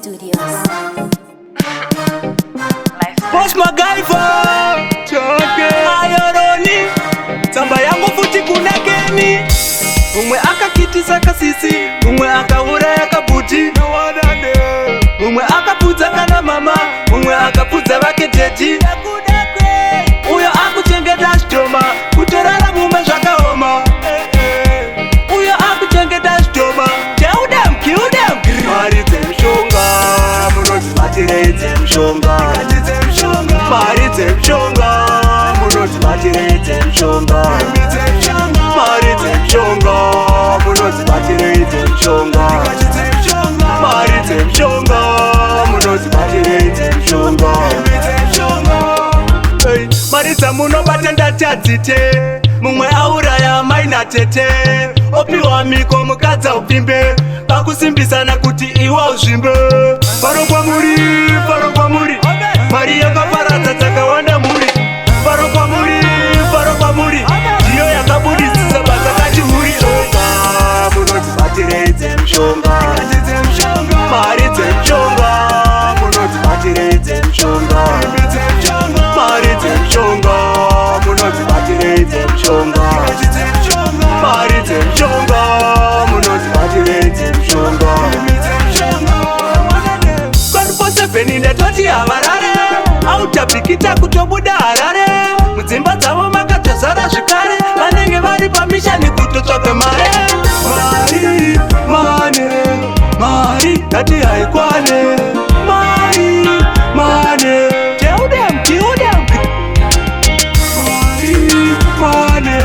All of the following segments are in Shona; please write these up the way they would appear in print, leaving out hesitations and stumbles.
Studios. Boss MacGyver choke ayoroni tsamba yangu futi kuna Keni. Umwe akakitisa kasisi, umwe akauraya kabuti, umwe akapudza kana mama, umwe akapudza vake jeji. Uyo akuchengeta zvitoma kutorara mumwe zvakaoma. Uyo akuchengeta zvitoma cheudem kiudem. Mari dzemishonga munodzibatirei dzemishonga. Mari dzemishonga munodzibatirei dzemishonga. Mari dzemishonga munodzibatirei dzemishonga. Mari dzemishonga munodzibatirei dzemishonga. Mari dzamunobata ndati adzite, mumwe auraya mai natete, opiwa miko mukadza upimbe, pakusimbisana kuti iwa uzvimbe. Faro kwamuri, mari yakaparadza dzakawanda muri. Faro kwamuri, ndiyo yakabudisisa basa kati huri. Munodzibatirei dzemishonga. Mari dzemishonga munodzibatirei dzemishonga. Mari dzemishonga munodzibatirei dzemishonga. Mari dzemishonga munodzibatirei dzemishonga. Kwani ndetoti havarare, autapikita kutobuda Harare. Mudzimba dzavo makatozara zvikare, vanenge vari pamishani kutotsvaka mare. Mari, mane, mari ndati haikwane. Mari, mane, cheudem, kiudem. Mari, mane,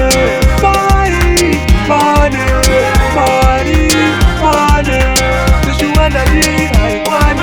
mari, mane, mari, mane, tishuwa ndati haikwane.